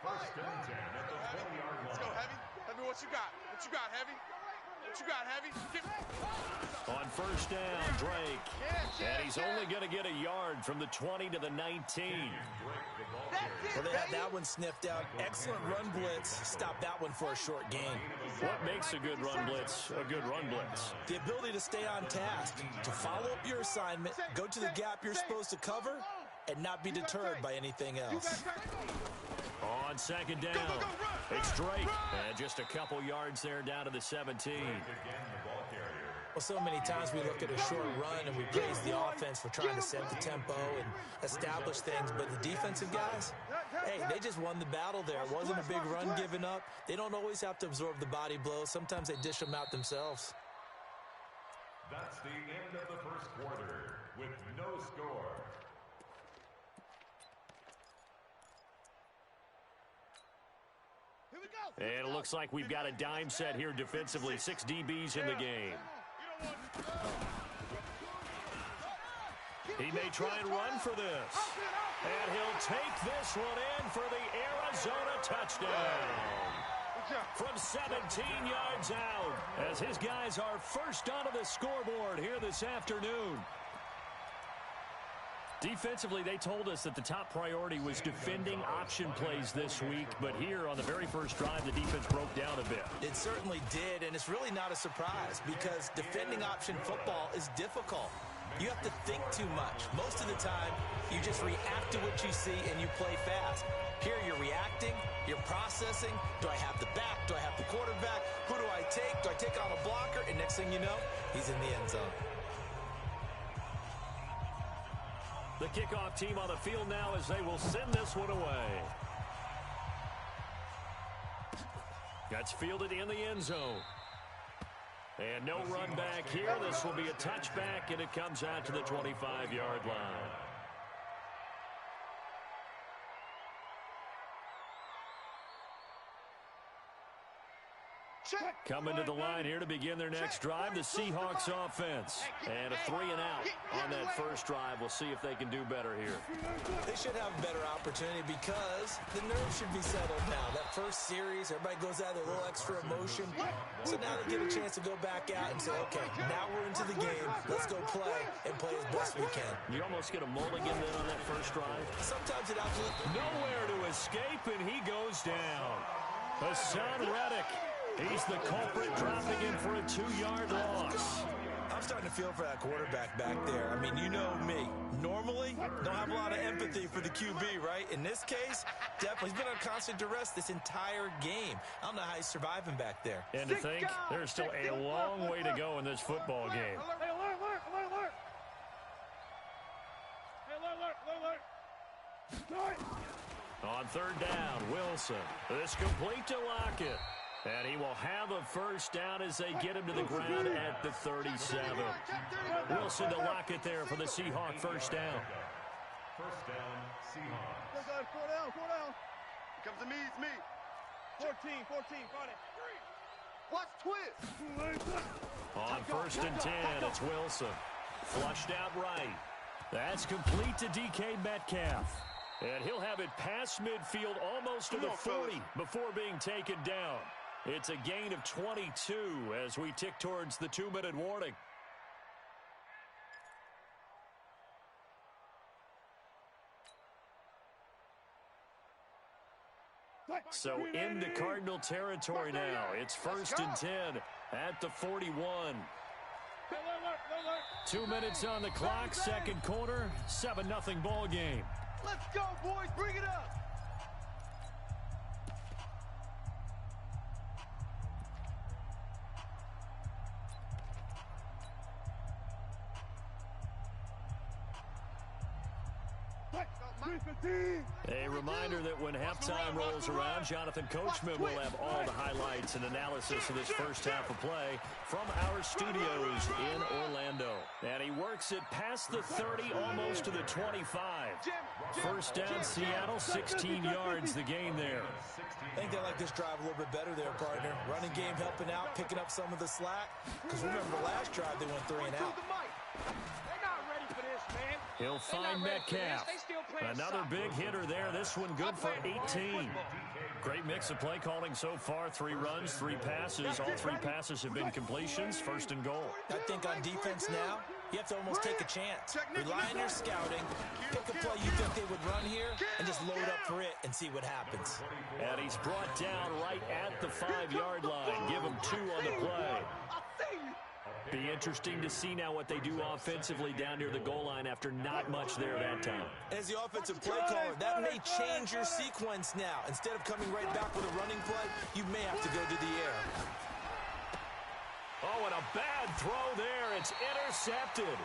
First and 10 at the 20-yard line. Let's go, Heavy. Heavy, what you got? What you got, Heavy? What you got, Heavy? On first down, Drake. And he's only going to get a yard from the 20 to the 19. Well, they had that one sniffed out. Excellent run blitz. Stop that one for a short gain. What makes a good run blitz a good run blitz? The ability to stay on task, to follow up your assignment, go to the gap you're supposed to cover, and not be deterred by anything else. On second down, it's Drake. And just a couple yards there down to the 17. Well, so many times we look at a short run and we praise the offense for trying to set the tempo and establish things, but the defensive guys, hey, they just won the battle there. It wasn't a big run given up. They don't always have to absorb the body blows. Sometimes they dish them out themselves. That's the end of the first quarter with no score. And it looks like we've got a dime set here defensively. 6 DBs in the game. He may try and run for this. And he'll take this one in for the Arizona touchdown. From 17 yards out, as his guys are first onto the scoreboard here this afternoon. Defensively, they told us that the top priority was defending option plays this week, but here on the very first drive, the defense broke down a bit. It certainly did, and it's really not a surprise because defending option football is difficult. You have to think too much. Most of the time, you just react to what you see and you play fast. Here you're reacting, you're processing. Do I have the back? Do I have the quarterback? Who do I take? Do I take on a blocker? And next thing you know, he's in the end zone. The kickoff team on the field now as they will send this one away. That's fielded in the end zone. And no run back here. This will be a touchback, and it comes out to the 25-yard line. Coming to the line here to begin their next drive, the Seahawks offense. And a 3-and-out on that first drive. We'll see if they can do better here. They should have a better opportunity because the nerves should be settled now. That first series, everybody goes out with a little extra emotion. So now they get a chance to go back out and say, okay, now we're into the game. Let's go play and play as best we can. You almost get a mulligan then on that first drive. Sometimes it absolutely... Nowhere to escape, and he goes down. Hassan Reddick. He's the culprit, dropping in for a 2-yard loss. I'm starting to feel for that quarterback back there. I mean, you know me. Normally, don't have a lot of empathy for the QB, right? In this case, definitely. He's been under constant duress this entire game. I don't know how he's surviving back there. And to think, there's still a long way to go in this football game. Hey, alert. On third down, Wilson. This complete to Lockett. And he will have a first down as they get him to the ground at the 37. Wilson to Lockett there for the Seahawk first down. First down, Seahawks. Go down. Here comes to me, it's me. 14, got it. Watch twist. On first and 10, it's Wilson. Flushed out right. That's complete to DK Metcalf. And he'll have it past midfield almost to the 40 before being taken down. It's a gain of 22 as we tick towards the 2-minute warning. So into Cardinal territory now. It's first and 10 at the 41. 2 minutes on the clock, second quarter, 7-0 ball game. Let's go, boys. Bring it up. A reminder that when halftime rolls around, Jonathan Coachman will have all the highlights and analysis of this first half of play from our studios in Orlando. And he works it past the 30, almost to the 25. First down, Seattle, 16 yards the game there. I think they like this drive a little bit better there, partner. Running game helping out, picking up some of the slack. Because remember, last drive they went 3-and-out. They're not ready for this, man. He'll find Metcalf. Another big hitter there. This one good for 18. Great mix of play calling so far. 3 runs, 3 passes. All 3 passes have been completions. First and goal. I think on defense now, you have to almost take a chance. Rely on your scouting. Pick a play you think they would run here and just load up for it and see what happens. And he's brought down right at the 5-yard line. Give him 2 on the play. Be interesting to see now what they do offensively down near the goal line after not much there that time. As the offensive play caller, that may change your sequence now. Instead of coming right back with a running play, you may have to go to the air. Oh, and a bad throw there. It's intercepted.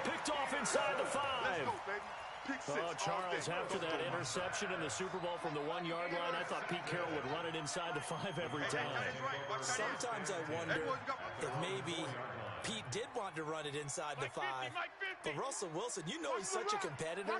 Picked off inside the 5. Oh, Charles, after that interception in the Super Bowl from the 1-yard line, I thought Pete Carroll would run it inside the 5 every time. Sometimes I wonder if maybe Pete did want to run it inside the 5. But Russell Wilson, you know he's such a competitor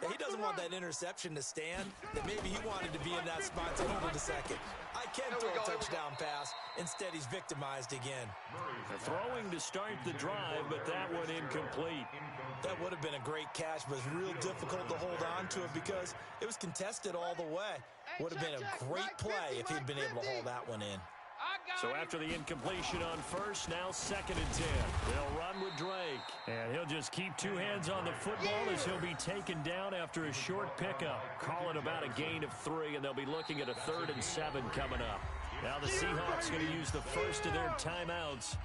that he doesn't want that interception to stand, that maybe he wanted to be in that spot to hold it a second. I can throw a touchdown pass. Instead, he's victimized again. Throwing to start the drive, but that one incomplete. That would have been a great catch, but it's real difficult to hold on to it because it was contested all the way. Would have been a great play if he'd been able to hold that one in. So after the incompletion on first, now 2nd and 10. They'll run with Drake. And he'll just keep 2 hands on the football as he'll be taken down after a short pickup. Call it about a gain of 3, and they'll be looking at a 3rd and 7 coming up. Now the Seahawks going to use the first of their timeouts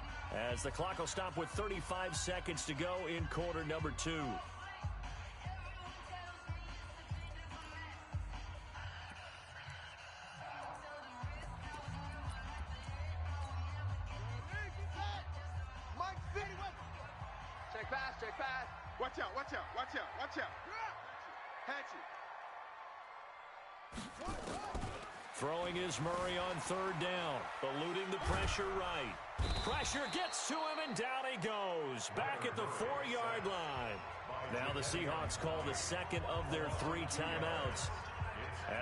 as the clock will stop with 35 seconds to go in quarter number 2. Check pass. Watch out. Catch it. Throwing is Murray on 3rd down. Eluding the pressure right. Pressure gets to him, and down he goes. Back at the 4-yard line. Now the Seahawks call the 2nd of their 3 timeouts,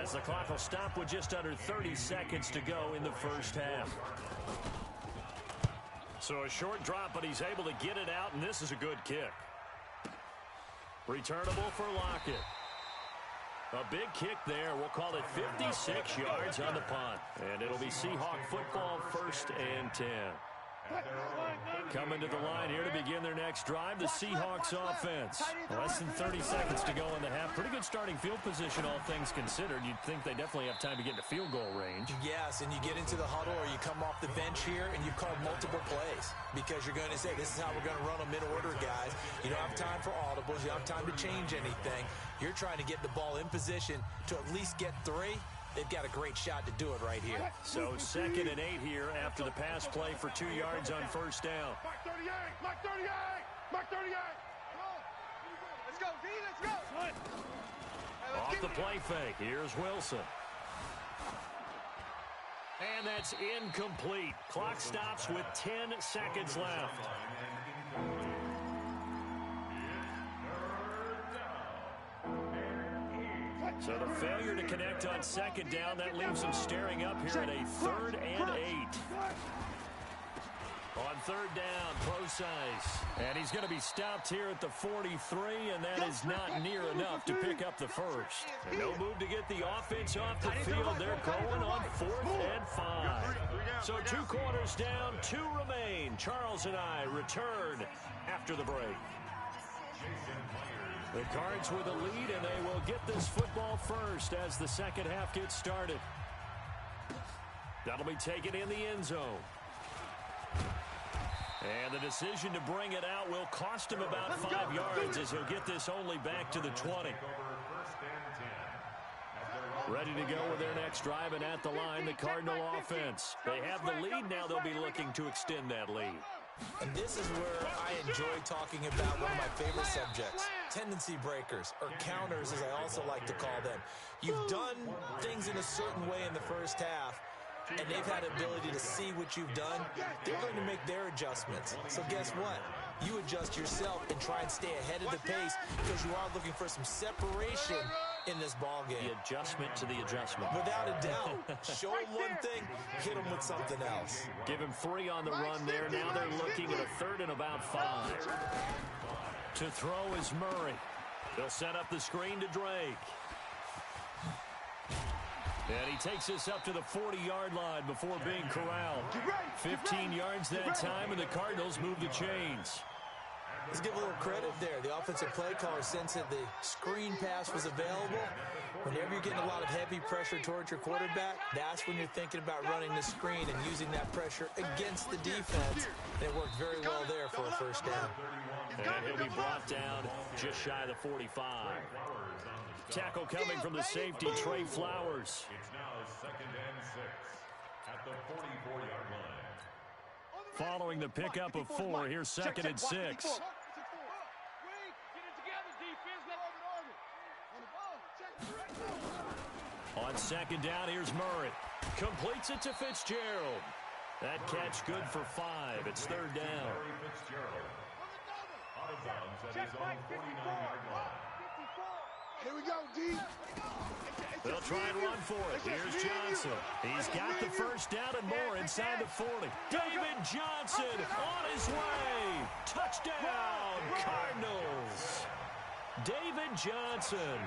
as the clock will stop with just under 30 seconds to go in the first half. So a short drop, but he's able to get it out, and this is a good kick. Returnable for Lockett. A big kick there. We'll call it 56 yards on the punt. And it'll be Seahawk football, 1st and 10. Coming to the line here to begin their next drive, the Seahawks offense. Less than 30 seconds to go in the half. Pretty good starting field position, all things considered. You'd think they definitely have time to get into field goal range. Yes, and you get into the huddle or you come off the bench here and you call multiple plays because you're going to say, this is how we're going to run them in order, guys. You don't have time for audibles. You don't have time to change anything. You're trying to get the ball in position to at least get 3. They've got a great shot to do it right here. So 2nd and 8 here after the pass play for 2 yards on 1st down. Mark 38. Mark 38. Let's go, D. Let's go. Off the play fake. Here's Wilson. And that's incomplete. Clock stops with 10 seconds left. So the failure to connect on 2nd down, that leaves them staring up here at a 3rd and 8. On 3rd down, Procise. And he's going to be stopped here at the 43, and that is not near enough to pick up the first. And no move to get the offense off the field. They're going on 4th and 5. So 2 quarters down, 2 remain. Charles and I return after the break. The Cards with a lead, and they will get this football first as the second half gets started. That'll be taken in the end zone. And the decision to bring it out will cost him about 5 yards as he'll get this only back to the 20. Ready to go with their next drive, and at the line, the Cardinal offense. They have the lead now. They'll be looking to extend that lead. And this is where I enjoy talking about one of my favorite subjects, tendency breakers, or counters as I also like to call them. You've done things in a certain way in the first half, and they've had the ability to see what you've done. They're going to make their adjustments. So guess what? You adjust yourself and try and stay ahead of the pace because you are looking for some separation in this ball game. The adjustment to the adjustment. Without a doubt. Show them one thing, hit them with something else. Give him 3 on the run there. Now they're looking at a 3rd and about 5. To throw is Murray. They'll set up the screen to Drake. And he takes us up to the 40-yard line before being corralled. 15 yards that time, and the Cardinals move the chains. Let's give a little credit there. The offensive play caller sensed that the screen pass was available. Whenever you're getting a lot of heavy pressure towards your quarterback, that's when you're thinking about running the screen and using that pressure against the defense. And it worked very well there for a first down. And he'll be brought down just shy of the 45. Tackle coming from the safety, Trey Flowers. It's now 2nd and 6 at the 44-yard line. Following the pickup of 4, here's 2nd and 6. On 2nd down, here's Murray. Completes it to Fitzgerald. That catch good for 5. It's 3rd down. Fitzgerald out of bounds at his own 49-yard line. Here we go, D. They'll try and run for it. Here's Johnson. He's got the first down and more inside the 40. David Johnson on his way. Touchdown, Cardinals. David Johnson,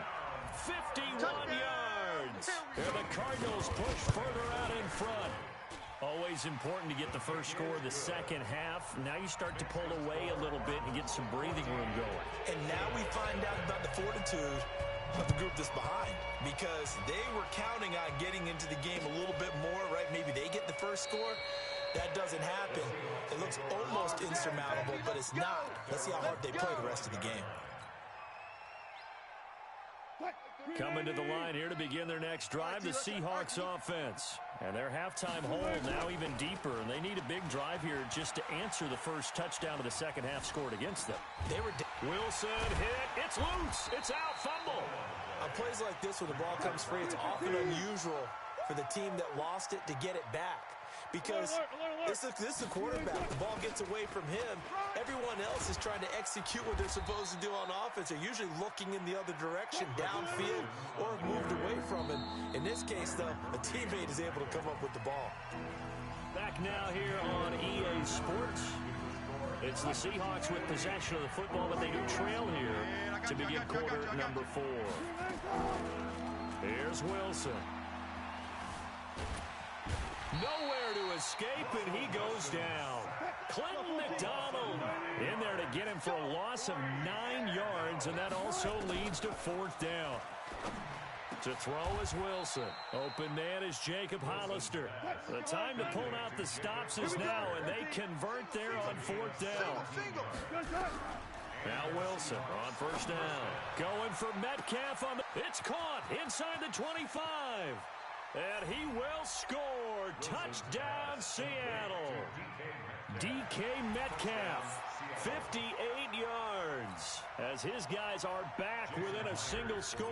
51 yards. And the Cardinals push further out in front. Always important to get the first score of the second half. Now you start to pull away a little bit and get some breathing room going. And now we find out about the fortitude of the group that's behind, because they were counting on getting into the game a little bit more, right? Maybe they get the first score. That doesn't happen. It looks almost insurmountable, but it's not. Let's see how hard they play the rest of the game. Coming to the line here to begin their next drive, the Seahawks offense. And their halftime hole now even deeper, and they need a big drive here just to answer the first touchdown of the second half scored against them. Wilson hit. It's loose. It's out. Fumble. On plays like this, when the ball comes free, it's often unusual for the team that lost it to get it back. Because this is a quarterback. The ball gets away from him. Everyone else is trying to execute what they're supposed to do on offense. They're usually looking in the other direction, downfield, or moved away from him. In this case, though, a teammate is able to come up with the ball. Back now here on EA Sports. It's the Seahawks with possession of the football, but they do trail here to begin quarter number 4. Here's Wilson. Nowhere to escape, and he goes down. Clinton McDonald in there to get him for a loss of 9 yards, and that also leads to 4th down. To throw is Wilson. Open man is Jacob Hollister. The time to pull out the stops is now, and they convert there on 4th down. Now Wilson on 1st down. Going for Metcalf on the... It's caught inside the 25. And he will score. Touchdown, Seattle. DK Metcalf, 58 yards, as his guys are back within a single score.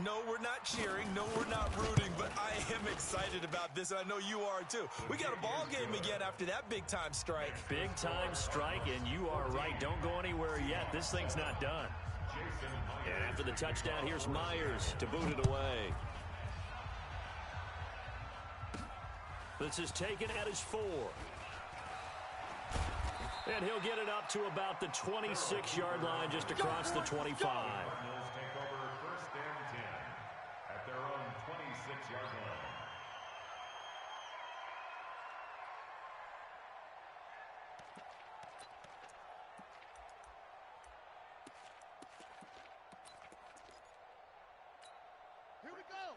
No, we're not cheering. No, we're not rooting, but I am excited about this, and I know you are too. We got a ball game again after that big-time strike. Big-time strike, and you are right. Don't go anywhere yet. This thing's not done. And after the touchdown, here's Myers to boot it away. This is taken at his 4. And he'll get it up to about the 26-yard line just across the 25. Take over 1st and 10 at their own 26-yard line.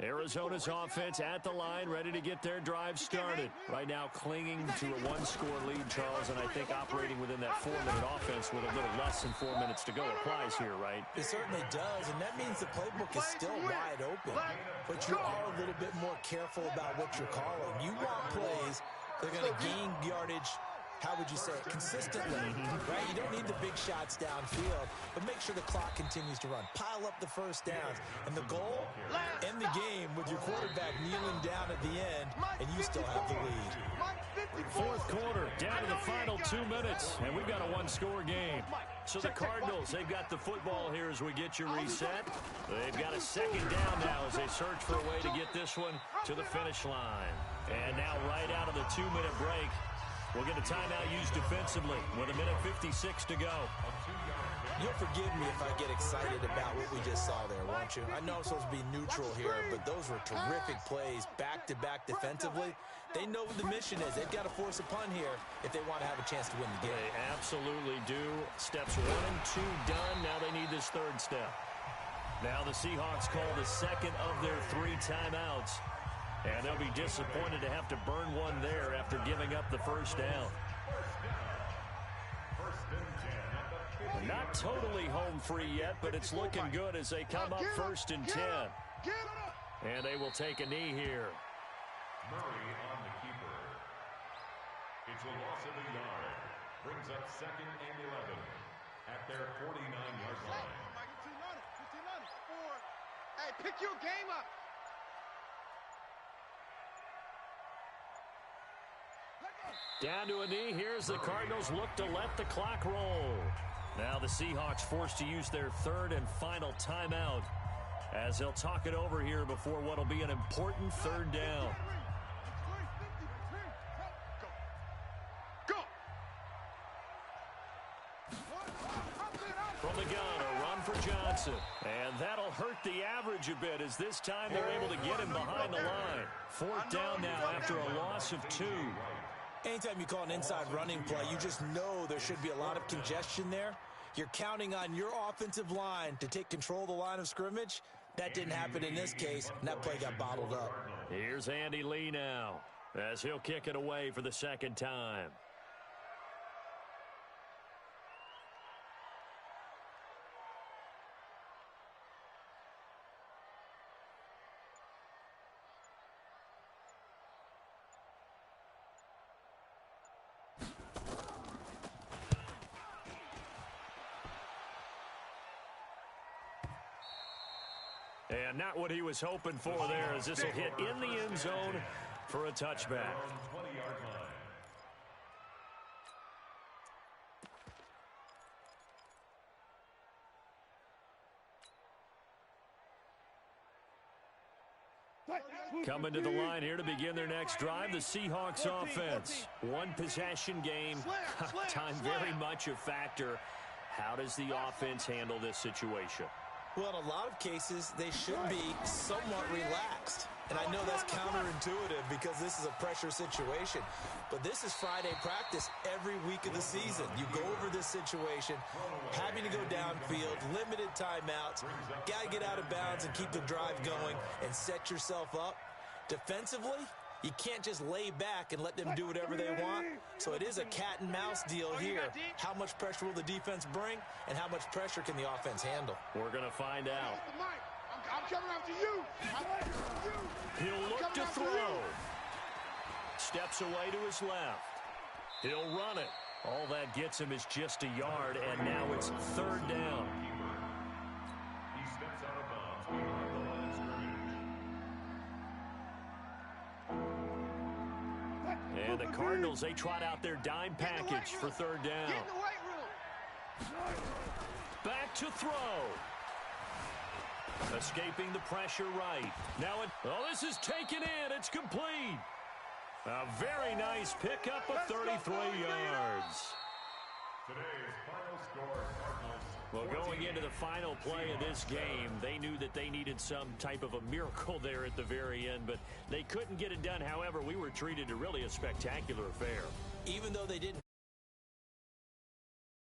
Arizona's offense at the line, ready to get their drive started. Right now clinging to a 1-score lead, Charles, and I think operating within that 4-minute offense with a little less than 4 minutes to go applies here, right? It certainly does, and that means the playbook is still wide open. But you are a little bit more careful about what you're calling. You want plays that are going to gain yardage, how would you say it, consistently, right? You don't need the big shots downfield, but make sure the clock continues to run. Pile up the first downs. And the goal, end the game with your quarterback kneeling down at the end, and you still have the lead. 4th quarter, down to the final 2 minutes, and we've got a 1-score game. So the Cardinals, they've got the football here as we get you reset. They've got a 2nd down now as they search for a way to get this one to the finish line. And now right out of the 2-minute break, We'll get a timeout used defensively with 1:56 to go. You'll forgive me if I get excited about what we just saw there, won't you? I know I'm supposed to be neutral here, but those were terrific plays back-to-back defensively. They know what the mission is. They've got to force a punt here if they want to have a chance to win the game. They absolutely do. Steps 1 and 2 done. Now they need this third step. Now the Seahawks call the second of their 3 timeouts. And they'll be disappointed to have to burn one there after giving up the first down. Not totally home free yet, but it's looking good as they come up 1st and 10. And they will take a knee here. Murray on the keeper. It's a loss of a yard. Brings up 2nd and 11 at their 49-yard line. Hey, pick your game up. Down to a knee. Here's the Cardinals look to let the clock roll. Now the Seahawks forced to use their 3rd and final timeout as they'll talk it over here before what will be an important 3rd down. Go. From the gun, a run for Johnson. And that'll hurt the average a bit as this time they're able to get him behind the line. 4th down now after a loss of 2. Anytime you call an inside running play, you just know there should be a lot of congestion there. You're counting on your offensive line to take control of the line of scrimmage. That didn't happen in this case, and that play got bottled up. Here's Andy Lee now as he'll kick it away for the 2nd time. And not what he was hoping for there as this will hit in the end zone for a touchback. 20-yard line. Coming to the line here to begin their next drive, the Seahawks offense. 1 possession game. Time very much a factor. How does the offense handle this situation? Well, in a lot of cases, they should be somewhat relaxed. And I know that's counterintuitive because this is a pressure situation. But this is Friday practice every week of the season. You go over this situation, having to go downfield, limited timeouts, got to get out of bounds and keep the drive going and set yourself up. Defensively, you can't just lay back and let them do whatever they want. So it is a cat and mouse deal here. How much pressure will the defense bring and how much pressure can the offense handle? We're going to find out. I'm coming after you. He'll look to throw. Steps away to his left. He'll run it. All that gets him is just a yard, and now it's 3rd down. He steps out of bounds behind the line of scrimmage. And the Cardinals, they trot out their dime package for 3rd down. Get in the weight room. Back to throw. Escaping the pressure right. Now this is taken in. It's complete. A very nice pickup of 33 yards. Today's final score, Cardinals. Well, going into the final play of this game, they knew that they needed some type of a miracle there at the very end, but they couldn't get it done. However, we were treated to really a spectacular affair. Even though they didn't